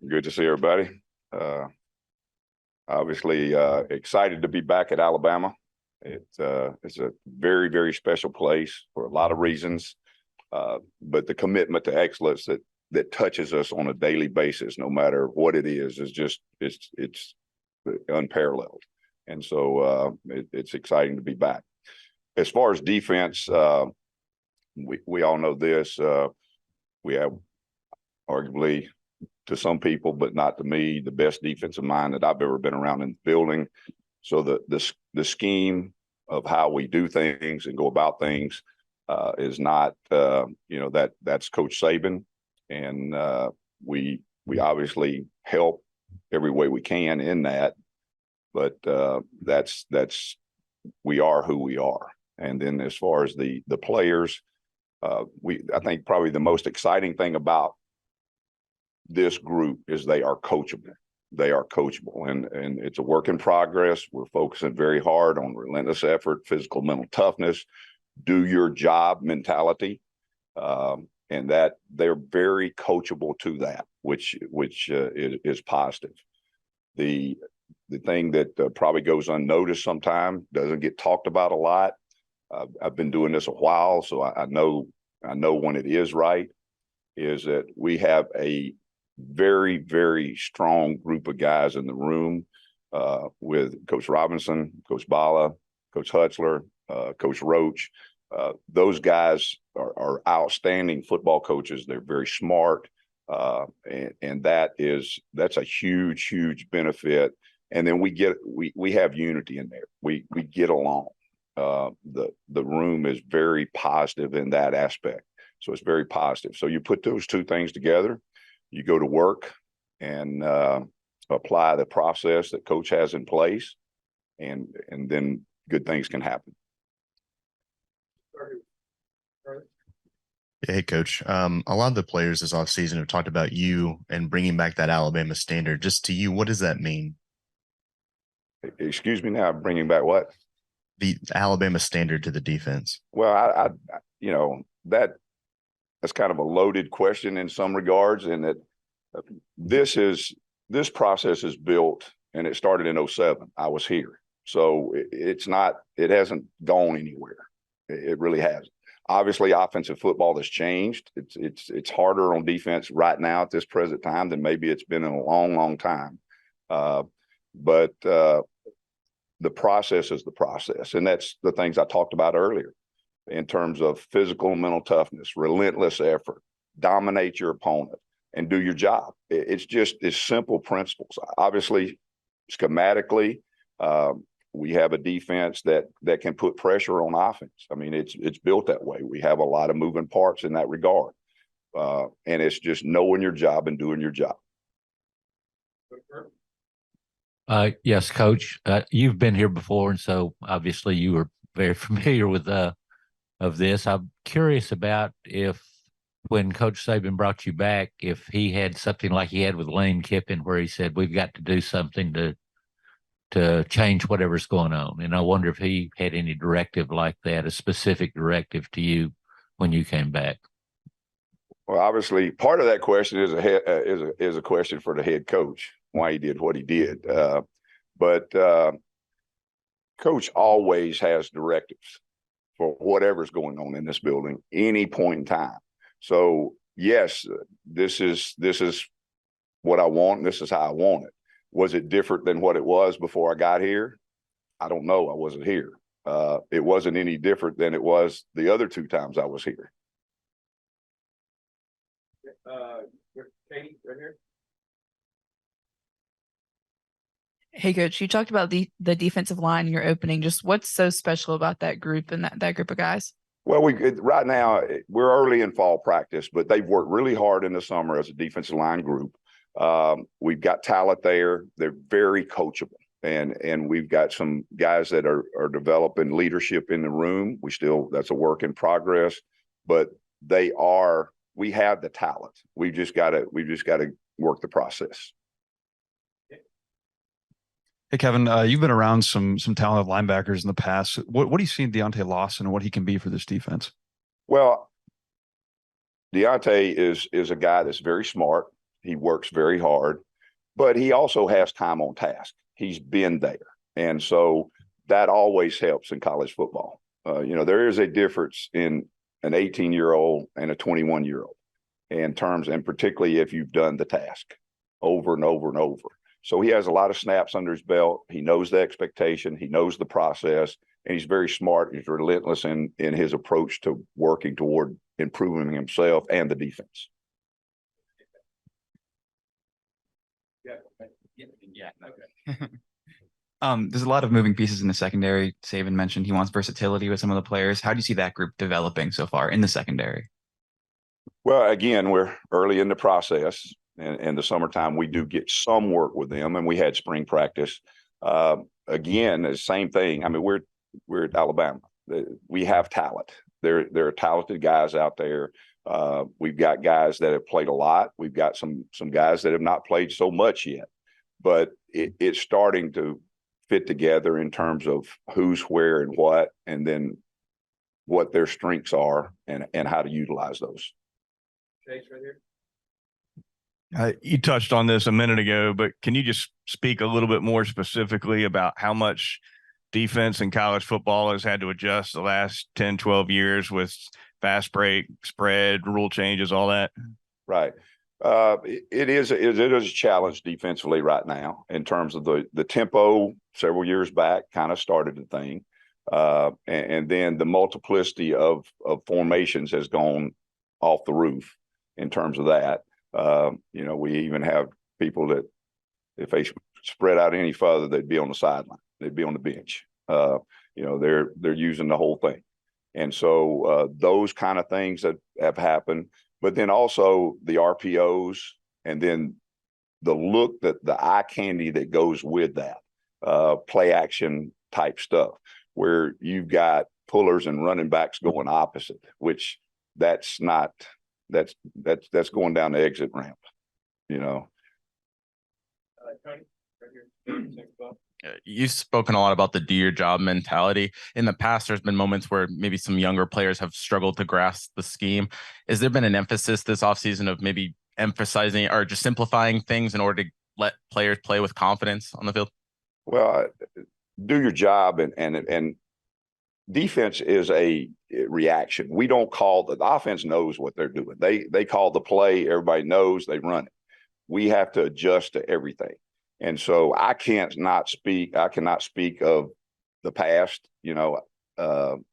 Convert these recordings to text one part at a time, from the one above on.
Good to see everybody. Obviously, excited to be back at Alabama. It's a very, very special place for a lot of reasons, but the commitment to excellence that touches us on a daily basis, no matter what it is just it's unparalleled. And so it's exciting to be back. As far as defense, we all know this. We have arguably, to some people, but not to me, the best defensive mind that I've ever been around in the building. So the scheme of how we do things and go about things is not, that's Coach Saban, and we obviously help every way we can in that. But that's we are who we are. And then as far as the players, I think probably the most exciting thing about this group is they are coachable. They are coachable, and it's a work in progress. We're focusing very hard on relentless effort, physical, mental toughness, do your job mentality, and that they're very coachable to that, which is positive. The thing that probably goes unnoticed sometimes, doesn't get talked about a lot. I've been doing this a while, so I know when it is right, is that we have a very, very strong group of guys in the room with Coach Robinson, Coach Bala, Coach Hutzler, Coach Roach. Those guys are outstanding football coaches. They're very smart, and that's a huge, huge benefit. And then we have unity in there. We get along. The room is very positive in that aspect. So it's very positive. So you put those two things together, you go to work and apply the process that Coach has in place, and then good things can happen. Hey, Coach. A lot of the players this offseason have talked about you and bringing back that Alabama standard. Just to you, what does that mean? Excuse me now, bringing back what? The Alabama standard to the defense. Well, that's kind of a loaded question in some regards, in that this process is built, and it started in 2007. I was here. So it hasn't gone anywhere. It really hasn't. Obviously, offensive football has changed. It's harder on defense right now at this present time than maybe it's been in a long, long time. But the process is the process. And that's the things I talked about earlier in terms of physical and mental toughness, relentless effort, dominate your opponent, and do your job. It's simple principles. Obviously, schematically, we have a defense that can put pressure on offense. I mean, it's built that way. We have a lot of moving parts in that regard. And it's just knowing your job and doing your job. Yes, Coach. You've been here before, and so obviously you were very familiar with of this. I'm curious about if, when Coach Saban brought you back, if he had something like he had with Lane Kiffin, where he said, we've got to do something to change whatever's going on. And I wonder if he had any directive like that, a specific directive to you when you came back. Well, obviously, part of that question is a question for the head coach, why he did what he did. But Coach always has directives for whatever's going on in this building, any point in time. So yes, this is what I want. This is how I want it. Was it different than what it was before I got here? I don't know. I wasn't here. It wasn't any different than it was the other two times I was here. Katie, right here. Hey, Coach, you talked about the defensive line in your opening. Just what's so special about that group and that group of guys? Well, right now we're early in fall practice, but they've worked really hard in the summer as a defensive line group. We've got talent there. They're very coachable, and we've got some guys that are developing leadership in the room. That's a work in progress, but we have the talent. We've just got to work the process. Hey, Kevin, you've been around some talented linebackers in the past. What do you see in Deontay Lawson and what he can be for this defense? Well, Deontay is a guy that's very smart. He works very hard, but he also has time on task. He's been there. And so that always helps in college football. There is a difference in an 18-year-old and a 21-year-old in terms, and particularly if you've done the task over and over and over. So he has a lot of snaps under his belt. He knows the expectation. He knows the process, and he's very smart. He's relentless in his approach to working toward improving himself and the defense. Yeah. Okay. There's a lot of moving pieces in the secondary. Saban mentioned he wants versatility with some of the players. How do you see that group developing so far in the secondary? Well, again, we're early in the process. And in the summertime, we do get some work with them, and we had spring practice. Again, the same thing. I mean, we're at Alabama. We have talent. There are talented guys out there. We've got guys that have played a lot. We've got some guys that have not played so much yet, but it's starting to fit together in terms of who's where and what, and then what their strengths are and how to utilize those. Chase, right here. You touched on this a minute ago, but can you just speak a little bit more specifically about how much defense in college football has had to adjust the last 10, 12 years with fast break, spread, rule changes, all that? Right. It is a challenge defensively right now in terms of the tempo. Several years back kind of started the thing. And then the multiplicity of formations has gone off the roof in terms of that. We even have people that if they spread out any further, they'd be on the sideline. They'd be on the bench. They're using the whole thing. And so those kind of things that have happened, but then also the RPOs and then the look, that the eye candy that goes with that, play action type stuff, where you've got pullers and running backs going opposite, which that's going down the exit ramp, Tony, right here. Next up. You've spoken a lot about the do your job mentality. In the past, there's been moments where maybe some younger players have struggled to grasp the scheme. Has there been an emphasis this offseason of maybe emphasizing or just simplifying things in order to let players play with confidence on the field? Well, do your job, and defense is a reaction. We don't call the offense knows what they're doing. They call the play. Everybody knows, they run it. We have to adjust to everything. And so I cannot speak of the past,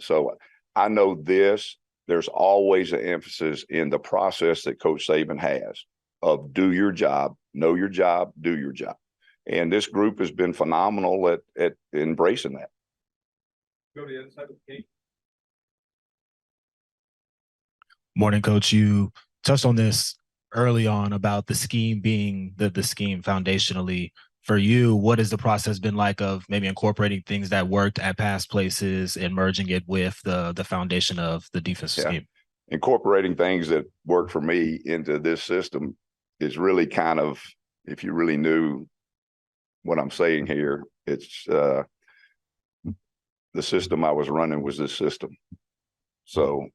so I know this. There's always an emphasis in the process that Coach Saban has of do your job, know your job, do your job. And this group has been phenomenal at embracing that. Go to the other side of the gate. Morning, Coach. You touched on this early on about the scheme being the scheme foundationally. For you, what has the process been like of maybe incorporating things that worked at past places and merging it with the foundation of the defensive scheme? Incorporating things that work for me into this system is really kind of, if you really knew what I'm saying here, it's the system I was running was this system. So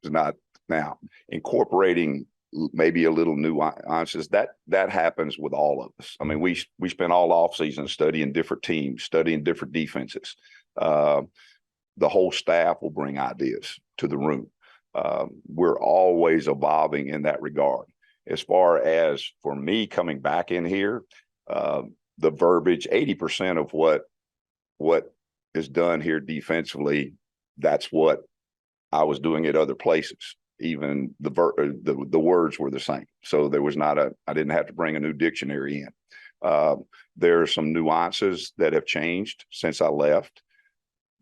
it's not now incorporating maybe a little nuances that happens with all of us. I mean, we spent all off season studying different teams, studying different defenses. The whole staff will bring ideas to the room. We're always evolving in that regard. As far as for me coming back in here, the verbiage, 80% of what is done here defensively, that's what I was doing at other places. Even the words were the same. So there was I didn't have to bring a new dictionary in. There are some nuances that have changed since I left.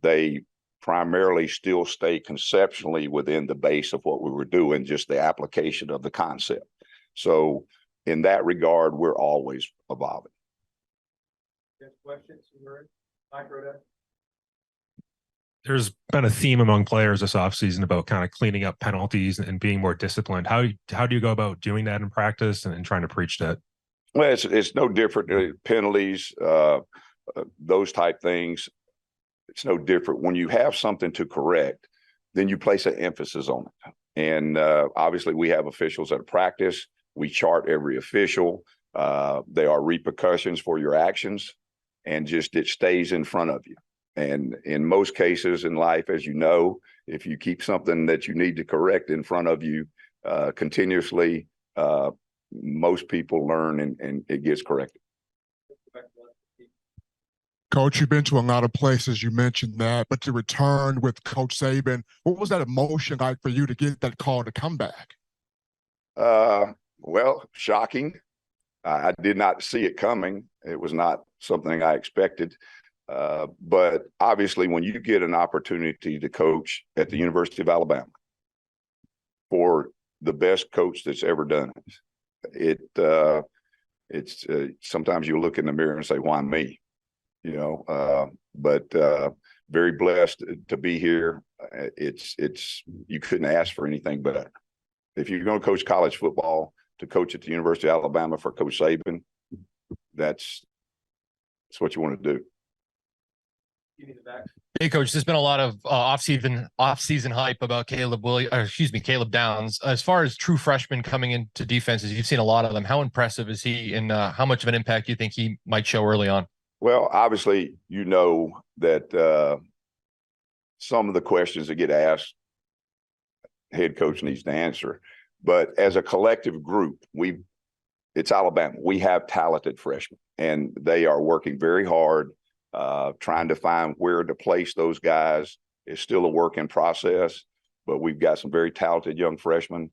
They primarily still stay conceptually within the base of what we were doing, just the application of the concept. So in that regard, we're always evolving. Questions? Micro. There's been a theme among players this offseason about kind of cleaning up penalties and being more disciplined. How do you go about doing that in practice and trying to preach that? Well, it's no different. Penalties, those type things. It's no different. When you have something to correct, then you place an emphasis on it. And obviously we have officials at practice. We chart every official. There are repercussions for your actions, and just it stays in front of you. And in most cases in life, as you know, if you keep something that you need to correct in front of you continuously, most people learn and it gets corrected. Coach, you've been to a lot of places. You mentioned that, but to return with Coach Saban, what was that emotion like for you to get that call to come back? Well, shocking. I did not see it coming. It was not something I expected. But obviously, when you get an opportunity to coach at the University of Alabama for the best coach that's ever done it, it's sometimes you look in the mirror and say, "Why me?" You know. But very blessed to be here. It's you couldn't ask for anything better. If you're going to coach college football, to coach at the University of Alabama for Coach Saban, that's what you want to do. Hey, Coach, there's been a lot of off-season hype about Caleb Downs. As far as true freshmen coming into defenses, you've seen a lot of them. How impressive is he, and how much of an impact do you think he might show early on? Well, obviously, you know that some of the questions that get asked, head coach needs to answer. But as a collective group, it's Alabama. We have talented freshmen, and they are working very hard. Trying to find where to place those guys is still a work in process, but we've got some very talented young freshmen,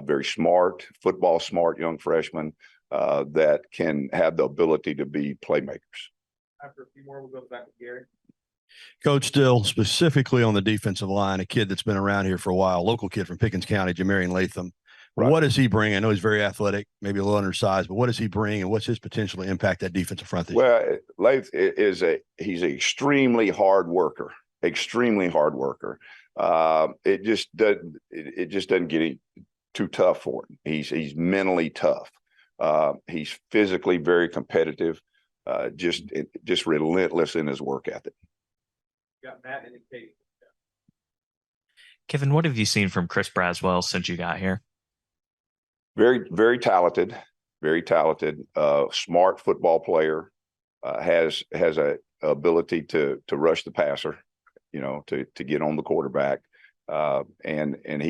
very smart, football smart young freshmen that can have the ability to be playmakers. After a few more, we'll go back to Gary. Coach Steele, specifically on the defensive line, a kid that's been around here for a while, local kid from Pickens County, Jamarion Latham. Right. What does he bring? I know he's very athletic, maybe a little undersized, but what does he bring, and what's his potential to impact that defensive front this year? Well, Lath he's an extremely hard worker, extremely hard worker. It just doesn't get too tough for him. He's mentally tough. He's physically very competitive. Just relentless in his work ethic. Got Matt and Katie. Kevin, what have you seen from Chris Braswell since you got here? Very, very talented, smart football player, has a ability to rush the passer, you know, to get on the quarterback. And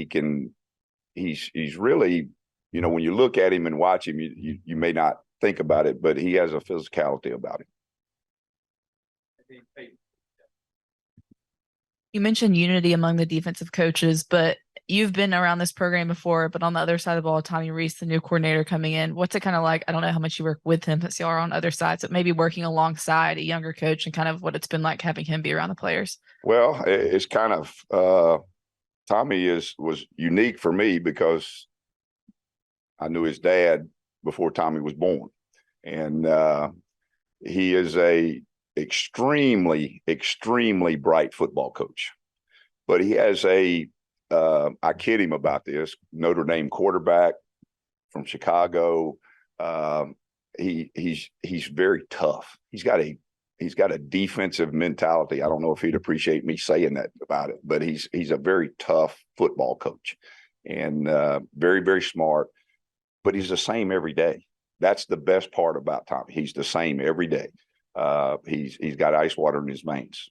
he's really, you know, when you look at him and watch him, you may not think about it, but he has a physicality about him. You mentioned unity among the defensive coaches, but you've been around this program before, but on the other side of the ball, Tommy Reese, the new coordinator coming in, what's it kind of like? I don't know how much you work with him, since you are on other sides, but maybe working alongside a younger coach and kind of what it's been like having him be around the players. Well, it's kind of Tommy was unique for me because I knew his dad before Tommy was born, and he is a extremely bright football coach, but he has I kid him about this, Notre Dame quarterback from Chicago. He's very tough. He's got a defensive mentality. I don't know if he'd appreciate me saying that about it, but he's a very tough football coach, and very, very smart, but he's the same every day. That's the best part about Tommy. He's the same every day. He's got ice water in his veins.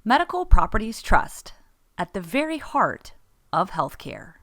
Medical Properties Trust, at the very heart of healthcare.